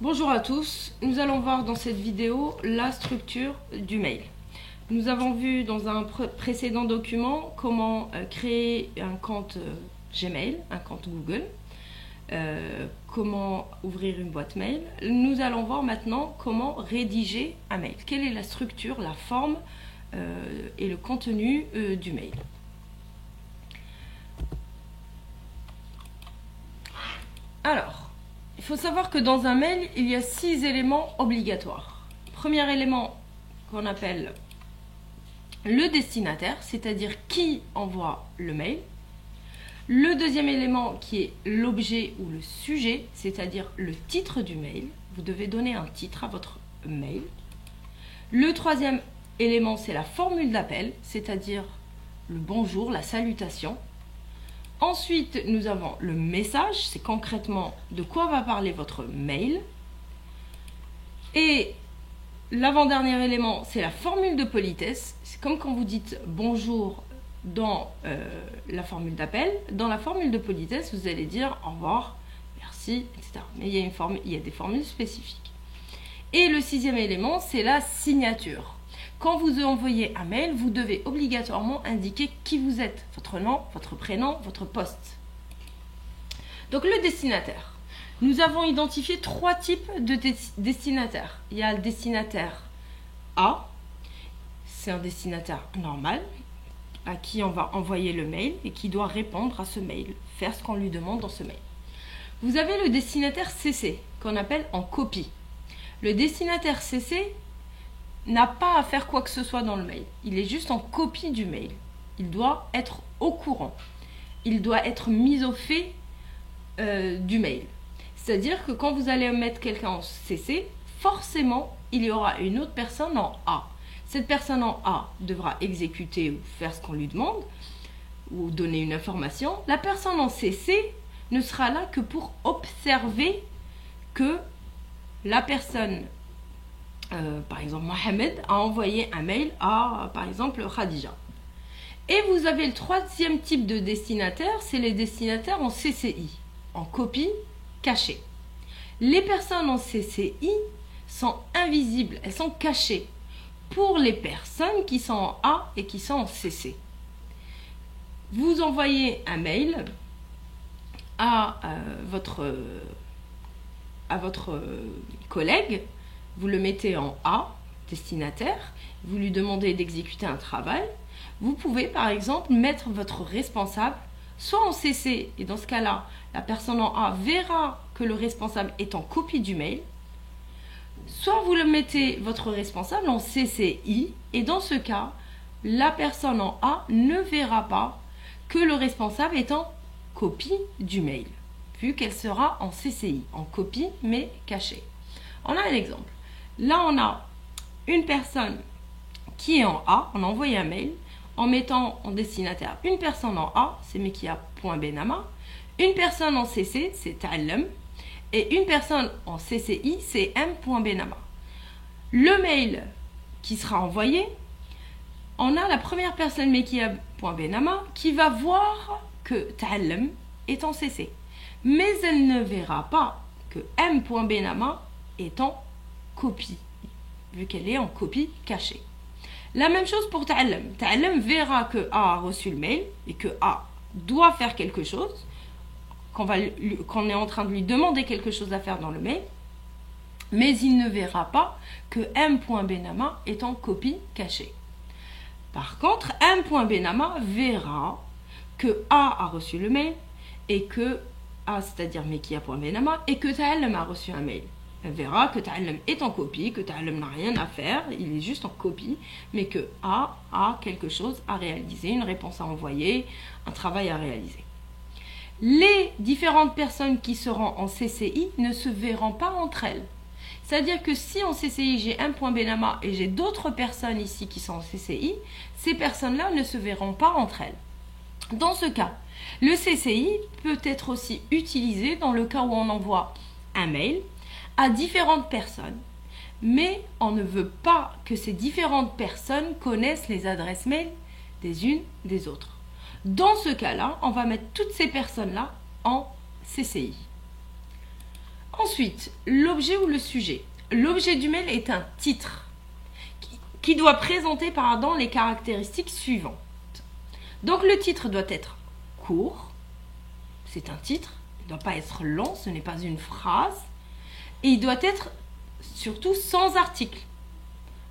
Bonjour à tous, nous allons voir dans cette vidéo la structure du mail. Nous avons vu dans un précédent document comment créer un compte Gmail, un compte Google, comment ouvrir une boîte mail. Nous allons voir maintenant comment rédiger un mail. Quelle est la structure, la forme et le contenu du mail. Alors, il faut savoir que dans un mail, il y a 6 éléments obligatoires. Premier élément qu'on appelle le destinataire, c'est-à-dire qui envoie le mail. Le deuxième élément qui est l'objet ou le sujet, c'est-à-dire le titre du mail. Vous devez donner un titre à votre mail. Le troisième élément, c'est la formule d'appel, c'est-à-dire le bonjour, la salutation. Ensuite, nous avons le message, c'est concrètement de quoi va parler votre mail. Et l'avant-dernier élément, c'est la formule de politesse. C'est comme quand vous dites bonjour dans la formule d'appel. Dans la formule de politesse, vous allez dire au revoir, merci, etc. Mais il y a des formules spécifiques. Et le sixième élément, c'est la signature. Quand vous envoyez un mail, vous devez obligatoirement indiquer qui vous êtes, votre nom, votre prénom, votre poste. Donc le destinataire. Nous avons identifié 3 types de destinataires. Il y a le destinataire A, c'est un destinataire normal, à qui on va envoyer le mail et qui doit répondre à ce mail, faire ce qu'on lui demande dans ce mail. Vous avez le destinataire CC, qu'on appelle en copie. Le destinataire CC n'a pas à faire quoi que ce soit dans le mail. Il est juste en copie du mail. Il doit être au courant. Il doit être mis au fait du mail. C'est-à-dire que quand vous allez mettre quelqu'un en CC, forcément, il y aura une autre personne en A. Cette personne en A devra exécuter ou faire ce qu'on lui demande, ou donner une information. La personne en CC ne sera là que pour observer que la personne par exemple, Mohamed a envoyé un mail à, par exemple, Khadija. Et vous avez le troisième type de destinataire, c'est les destinataires en CCI, en copie cachée. Les personnes en CCI sont invisibles, elles sont cachées pour les personnes qui sont en A et qui sont en CC. Vous envoyez un mail à votre collègue. Vous le mettez en A, destinataire, vous lui demandez d'exécuter un travail. Vous pouvez par exemple mettre votre responsable soit en CC, et dans ce cas-là, la personne en A verra que le responsable est en copie du mail, soit vous le mettez votre responsable en CCI, et dans ce cas, la personne en A ne verra pas que le responsable est en copie du mail, vu qu'elle sera en CCI, en copie mais cachée. On a un exemple. Là, on a une personne qui est en A, on a envoyé un mail en mettant en destinataire une personne en A, c'est Mekia.Benama, une personne en CC, c'est Ta'allam, et une personne en CCI, c'est M.Benama. Le mail qui sera envoyé, on a la première personne Mekia.Benama qui va voir que Ta'allam est en CC, mais elle ne verra pas que M.Benama est en copie, vu qu'elle est en copie cachée. La même chose pour Ta'allam. Ta'allam verra que A a reçu le mail et que A doit faire quelque chose, qu'on est en train de lui demander quelque chose à faire dans le mail, mais il ne verra pas que M.Benama est en copie cachée. Par contre, M.Benama verra que A a reçu le mail et que A, c'est-à-dire Mekia.Benama, et que Ta'allam a reçu un mail. Elle verra que Ta'allam est en copie, que Ta'allam n'a rien à faire, il est juste en copie, mais que A a quelque chose à réaliser, une réponse à envoyer, un travail à réaliser. Les différentes personnes qui seront en CCI ne se verront pas entre elles. C'est-à-dire que si en CCI j'ai M.Benama et j'ai d'autres personnes ici qui sont en CCI, ces personnes-là ne se verront pas entre elles. Dans ce cas, le CCI peut être aussi utilisé dans le cas où on envoie un mail à différentes personnes, mais on ne veut pas que ces différentes personnes connaissent les adresses mail des unes des autres. Dans ce cas-là, on va mettre toutes ces personnes-là en CCI. Ensuite, l'objet ou le sujet. L'objet du mail est un titre qui doit présenter les caractéristiques suivantes. Donc le titre doit être court, c'est un titre, il ne doit pas être long, ce n'est pas une phrase, et il doit être surtout sans article.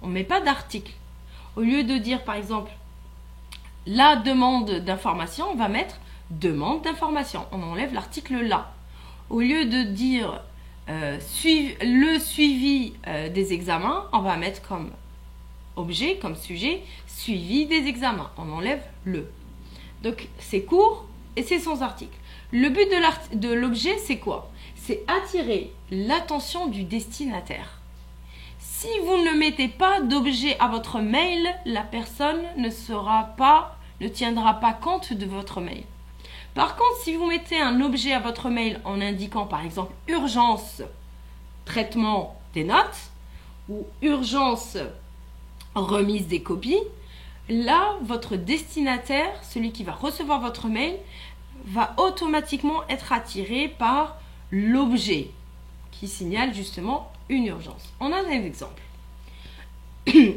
On ne met pas d'article. Au lieu de dire par exemple la demande d'information, on va mettre demande d'information. On enlève l'article là. Au lieu de dire le suivi des examens, on va mettre comme objet, comme sujet, suivi des examens. On enlève le. Donc c'est court et c'est sans article. Le but de l'objet, c'est quoi? C'est attirer l'attention du destinataire. Si vous ne mettez pas d'objet à votre mail, la personne ne tiendra pas compte de votre mail. Par contre, si vous mettez un objet à votre mail en indiquant par exemple urgence, traitement des notes ou urgence, remise des copies, là, votre destinataire, celui qui va recevoir votre mail, va automatiquement être attiré par l'objet qui signale justement une urgence. On a un exemple.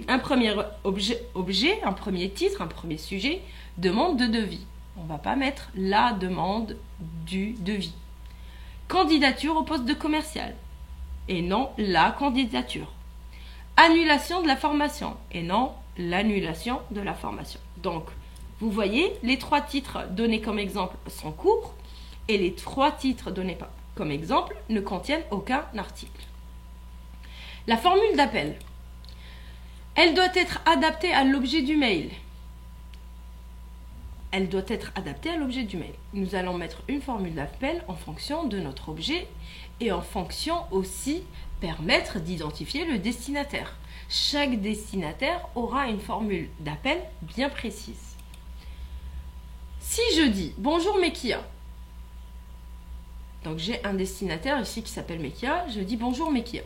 Un premier objet, un premier titre, un premier sujet, demande de devis. On ne va pas mettre la demande du devis. Candidature au poste de commercial et non la candidature. Annulation de la formation et non l'annulation de la formation. Donc, vous voyez, les 3 titres donnés comme exemple sont courts et les 3 titres donnés comme exemple ne contiennent aucun article. La formule d'appel, elle doit être adaptée à l'objet du mail. Elle doit être adaptée à l'objet du mail. Nous allons mettre une formule d'appel en fonction de notre objet et en fonction aussi permettre d'identifier le destinataire. Chaque destinataire aura une formule d'appel bien précise. Si je dis bonjour Mekia, donc j'ai un destinataire ici qui s'appelle Mekia, je dis bonjour Mekia.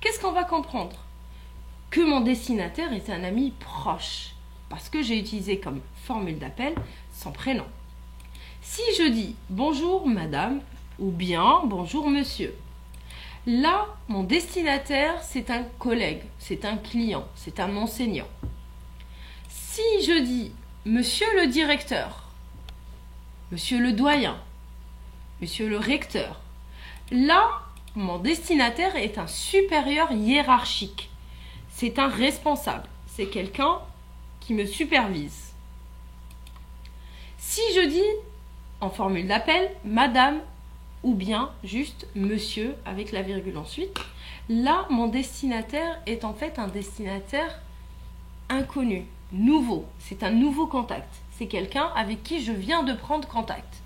Qu'est-ce qu'on va comprendre? Que mon destinataire est un ami proche parce que j'ai utilisé comme formule d'appel son prénom. Si je dis bonjour madame ou bien bonjour monsieur, là, mon destinataire, c'est un collègue, c'est un client, c'est un enseignant. Si je dis monsieur le directeur, monsieur le doyen, monsieur le recteur, là, mon destinataire est un supérieur hiérarchique. C'est un responsable, c'est quelqu'un qui me supervise. Si je dis en formule d'appel madame ou bien juste monsieur avec la virgule ensuite, là mon destinataire est en fait un destinataire inconnu, nouveau, c'est un nouveau contact, c'est quelqu'un avec qui je viens de prendre contact.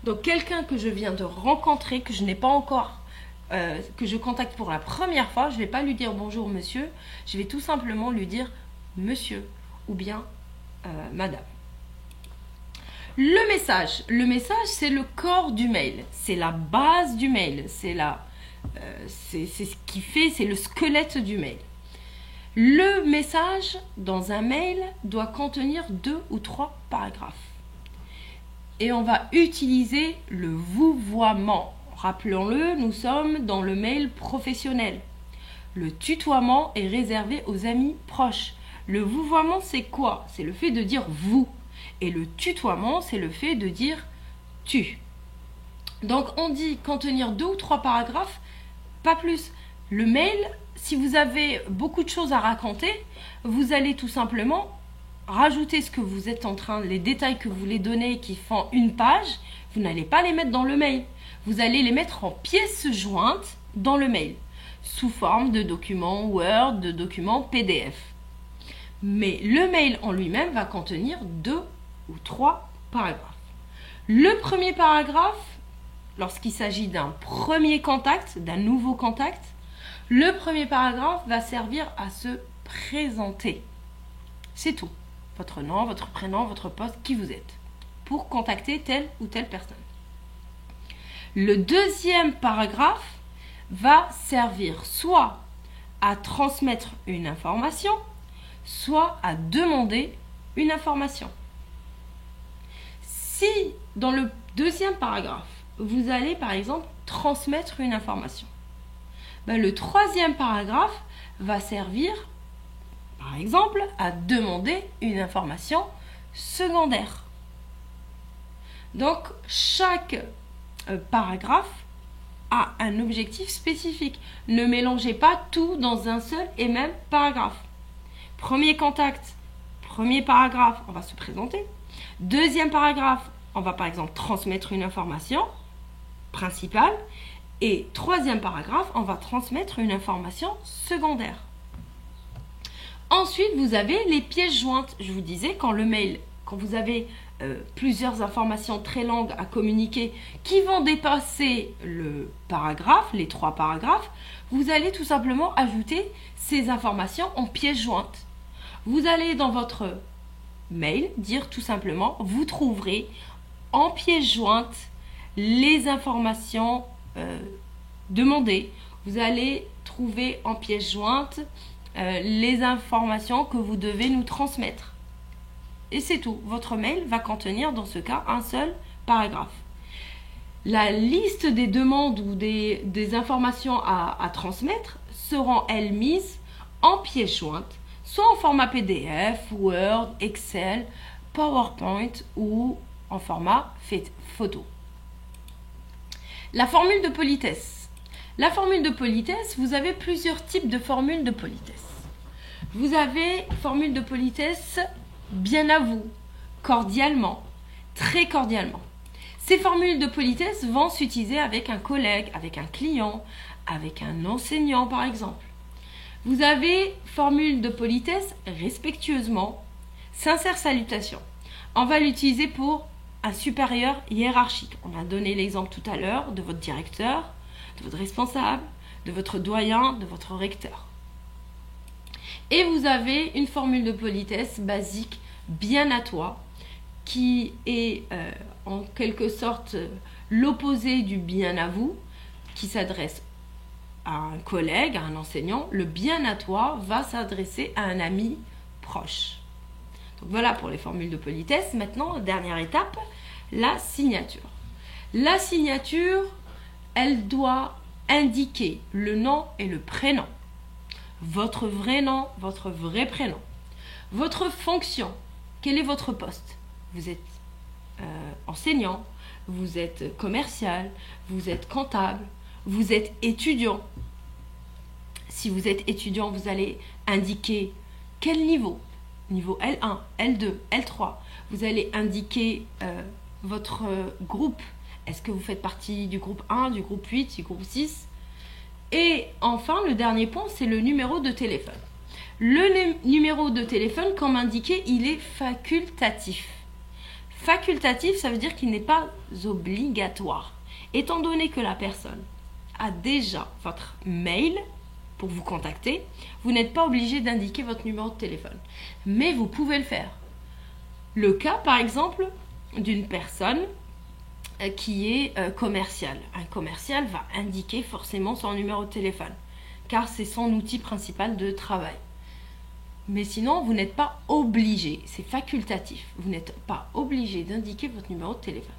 Donc quelqu'un que je viens de rencontrer, que je n'ai pas encore, que je contacte pour la première fois, je ne vais pas lui dire bonjour monsieur, je vais tout simplement lui dire monsieur ou bien madame. Le message, c'est le corps du mail, c'est la base du mail, c'est ce qui fait, c'est le squelette du mail. Le message dans un mail doit contenir 2 ou 3 paragraphes. Et on va utiliser le vouvoiement. Rappelons-le, nous sommes dans le mail professionnel. Le tutoiement est réservé aux amis proches. Le vouvoiement, c'est quoi? C'est le fait de dire vous. Et le tutoiement, c'est le fait de dire tu. Donc, on dit contenir 2 ou 3 paragraphes, pas plus. Le mail, si vous avez beaucoup de choses à raconter, vous allez tout simplement rajouter ce que vous êtes en train, les détails que vous voulez donner qui font une page, vous n'allez pas les mettre dans le mail. Vous allez les mettre en pièces jointes dans le mail, sous forme de documents Word, de documents PDF. Mais le mail en lui-même va contenir 2 ou 3 paragraphes. Le premier paragraphe, lorsqu'il s'agit d'un premier contact, d'un nouveau contact, le premier paragraphe va servir à se présenter. C'est tout. Votre nom, votre prénom, votre poste, qui vous êtes, pour contacter telle ou telle personne. Le deuxième paragraphe va servir soit à transmettre une information, soit à demander une information. Si dans le deuxième paragraphe, vous allez par exemple transmettre une information. Ben, le troisième paragraphe va servir, par exemple, à demander une information secondaire. Donc, chaque paragraphe a un objectif spécifique. Ne mélangez pas tout dans un seul et même paragraphe. Premier contact, premier paragraphe, on va se présenter. Deuxième paragraphe, on va par exemple transmettre une information principale. Et troisième paragraphe, on va transmettre une information secondaire. Ensuite, vous avez les pièces jointes. Je vous disais, quand vous avez plusieurs informations très longues à communiquer qui vont dépasser le paragraphe, les 3 paragraphes, vous allez tout simplement ajouter ces informations en pièces jointes. Vous allez dans votre mail dire tout simplement, vous trouverez en pièces jointes les informations demandées. Vous allez trouver en pièces jointes les informations que vous devez nous transmettre. Et c'est tout. Votre mail va contenir dans ce cas un seul paragraphe. La liste des demandes ou des informations à transmettre seront, elles, mises en pièces jointes, soit en format PDF, Word, Excel, PowerPoint ou en format photo. La formule de politesse. La formule de politesse, vous avez plusieurs types de formules de politesse. Vous avez formule de politesse bien à vous, cordialement, très cordialement. Ces formules de politesse vont s'utiliser avec un collègue, avec un client, avec un enseignant par exemple. Vous avez formule de politesse respectueusement, sincère salutation. On va l'utiliser pour un supérieur hiérarchique. On a donné l'exemple tout à l'heure de votre directeur, de votre responsable, de votre doyen, de votre recteur. Et vous avez une formule de politesse basique, bien à toi, qui est en quelque sorte l'opposé du bien à vous, qui s'adresse à un collègue, à un enseignant. Le bien à toi va s'adresser à un ami proche. Donc voilà pour les formules de politesse. Maintenant, dernière étape, la signature. La signature, elle doit indiquer le nom et le prénom. Votre vrai nom, votre vrai prénom. Votre fonction. Quel est votre poste? Vous êtes enseignant, vous êtes commercial, vous êtes comptable, vous êtes étudiant. Si vous êtes étudiant, vous allez indiquer quel niveau. Niveau L1, L2, L3. Vous allez indiquer votre groupe. Est-ce que vous faites partie du groupe 1, du groupe 8, du groupe 6? Et enfin, le dernier point, c'est le numéro de téléphone. Le numéro de téléphone, comme indiqué, il est facultatif. Facultatif, ça veut dire qu'il n'est pas obligatoire. Étant donné que la personne a déjà votre mail pour vous contacter, vous n'êtes pas obligé d'indiquer votre numéro de téléphone. Mais vous pouvez le faire. Le cas, par exemple, d'une personne qui est commercial. Un commercial va indiquer forcément son numéro de téléphone, car c'est son outil principal de travail. Mais sinon, vous n'êtes pas obligé, c'est facultatif. Vous n'êtes pas obligé d'indiquer votre numéro de téléphone.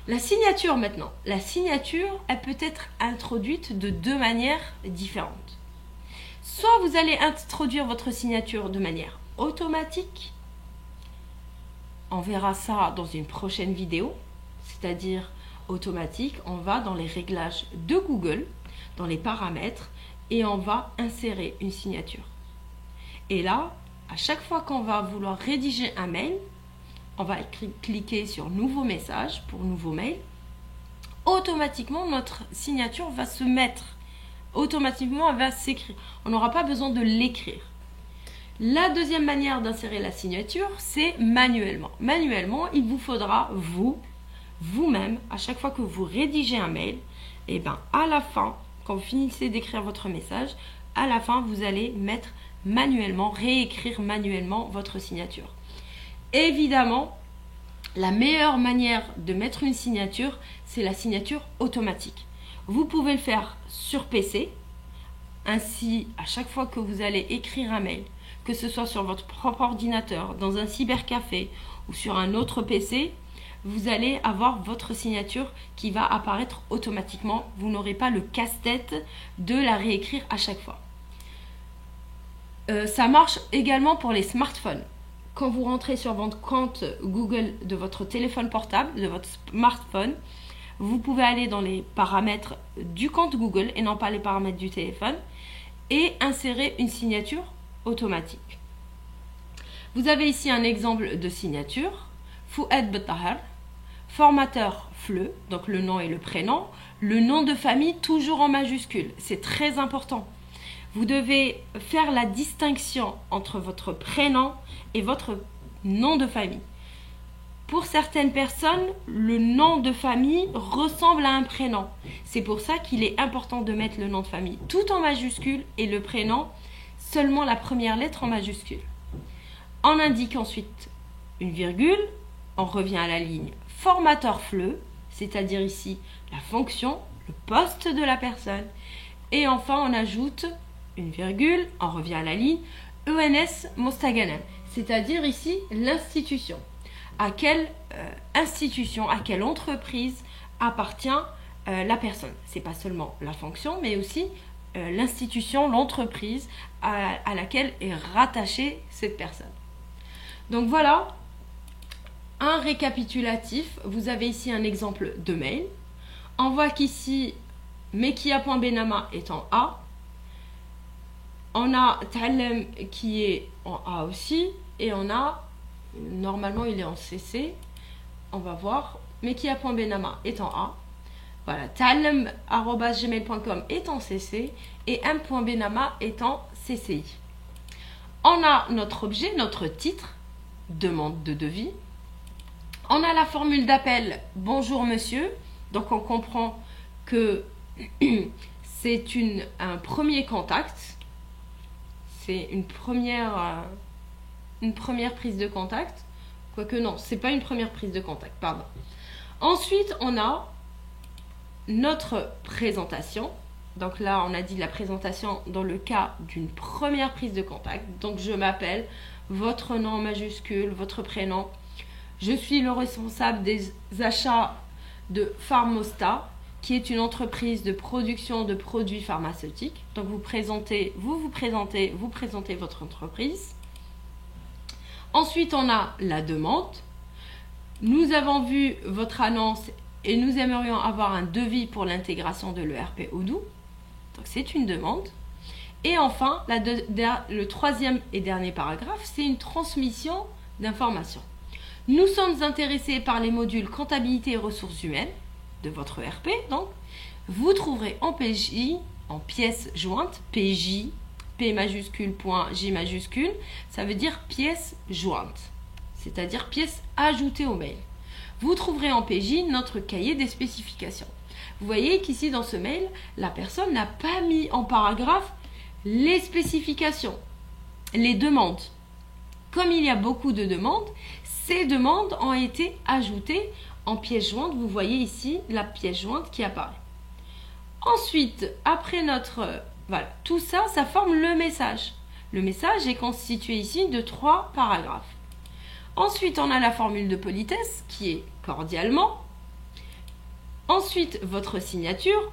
La signature maintenant. La signature, elle peut être introduite de 2 manières différentes. Soit vous allez introduire votre signature de manière automatique. On verra ça dans une prochaine vidéo. C'est-à-dire automatique, on va dans les réglages de Google, dans les paramètres, et on va insérer une signature. Et là, à chaque fois qu'on va vouloir rédiger un mail, on va cliquer sur nouveau message pour nouveau mail. Automatiquement, notre signature va se mettre. Automatiquement, elle va s'écrire. On n'aura pas besoin de l'écrire. La deuxième manière d'insérer la signature, c'est manuellement. Manuellement, il vous faudra vous-même, à chaque fois que vous rédigez un mail, et bien à la fin, quand vous finissez d'écrire votre message, à la fin, vous allez mettre manuellement, réécrire manuellement votre signature. Évidemment, la meilleure manière de mettre une signature, c'est la signature automatique. Vous pouvez le faire sur PC. Ainsi, à chaque fois que vous allez écrire un mail, que ce soit sur votre propre ordinateur, dans un cybercafé ou sur un autre PC, vous allez avoir votre signature qui va apparaître automatiquement. Vous n'aurez pas le casse-tête de la réécrire à chaque fois. Ça marche également pour les smartphones. Quand vous rentrez sur votre compte Google de votre téléphone portable, de votre smartphone, vous pouvez aller dans les paramètres du compte Google et non pas les paramètres du téléphone et insérer une signature automatique. Vous avez ici un exemple de signature. Fouad Bettahar, formateur FLE, donc le nom et le prénom. Le nom de famille toujours en majuscule, c'est très important. Vous devez faire la distinction entre votre prénom et votre nom de famille. Pour certaines personnes, le nom de famille ressemble à un prénom. C'est pour ça qu'il est important de mettre le nom de famille tout en majuscule et le prénom seulement la première lettre en majuscule. On indique ensuite une virgule, on revient à la ligne formateur FLE, c'est-à-dire ici la fonction, le poste de la personne. Et enfin, on ajoute une virgule, on revient à la ligne ENS Mostaganem, c'est-à-dire ici l'institution. À quelle institution, à quelle entreprise appartient la personne. Ce n'est pas seulement la fonction, mais aussi l'institution, l'entreprise à laquelle est rattachée cette personne. Donc voilà, un récapitulatif. Vous avez ici un exemple de mail. On voit qu'ici, mekia.benama est en A. On a Talem qui est en A aussi. Et on a, normalement il est en CC. On va voir. Mekia.benama est en A. Voilà. Talem@gmail.com est en CC. Et m.benama est en CCI. On a notre objet, notre titre, demande de devis. On a la formule d'appel « Bonjour monsieur ». Donc on comprend que c'est un premier contact. C'est une première prise de contact. Quoique non, c'est pas une première prise de contact, pardon. Ensuite, on a notre présentation. Donc là, on a dit la présentation dans le cas d'une première prise de contact. Donc je m'appelle, votre nom majuscule, votre prénom. Je suis le responsable des achats de Pharmosta, qui est une entreprise de production de produits pharmaceutiques. Donc vous présentez votre entreprise. Ensuite, on a la demande. Nous avons vu votre annonce et nous aimerions avoir un devis pour l'intégration de l'ERP Odoo. Donc c'est une demande. Et enfin, le troisième et dernier paragraphe, c'est une transmission d'informations. Nous sommes intéressés par les modules comptabilité et ressources humaines de votre ERP. Donc, vous trouverez en PJ, en pièce jointe, PJ, P majuscule, point J majuscule, ça veut dire pièce jointe, c'est-à-dire pièce ajoutée au mail. Vous trouverez en PJ notre cahier des spécifications. Vous voyez qu'ici, dans ce mail, la personne n'a pas mis en paragraphe les spécifications, les demandes. Comme il y a beaucoup de demandes, ces demandes ont été ajoutées en pièce jointe. Vous voyez ici la pièce jointe qui apparaît. Ensuite, après voilà, tout ça, ça forme le message. Le message est constitué ici de 3 paragraphes. Ensuite, on a la formule de politesse qui est cordialement. Ensuite, votre signature,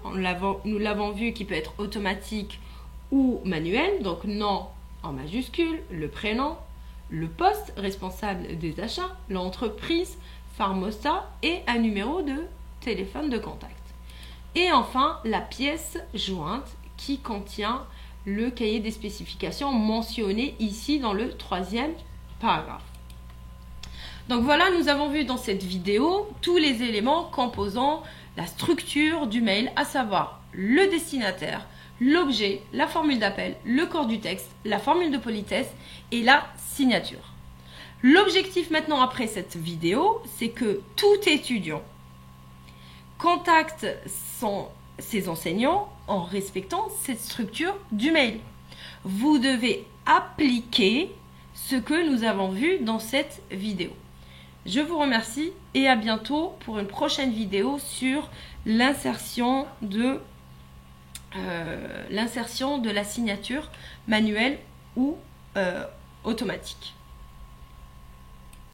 nous l'avons vu, qui peut être automatique ou manuelle. Donc, nom en majuscule, le prénom, le poste responsable des achats, l'entreprise, Pharmosta et un numéro de téléphone de contact. Et enfin, la pièce jointe qui contient le cahier des spécifications mentionné ici dans le 3e paragraphe. Donc voilà, nous avons vu dans cette vidéo tous les éléments composant la structure du mail, à savoir le destinataire, l'objet, la formule d'appel, le corps du texte, la formule de politesse et la signature. L'objectif maintenant après cette vidéo, c'est que tout étudiant contacte ses enseignants en respectant cette structure du mail. Vous devez appliquer ce que nous avons vu dans cette vidéo. Je vous remercie et à bientôt pour une prochaine vidéo sur l'insertion de la signature manuelle ou automatique.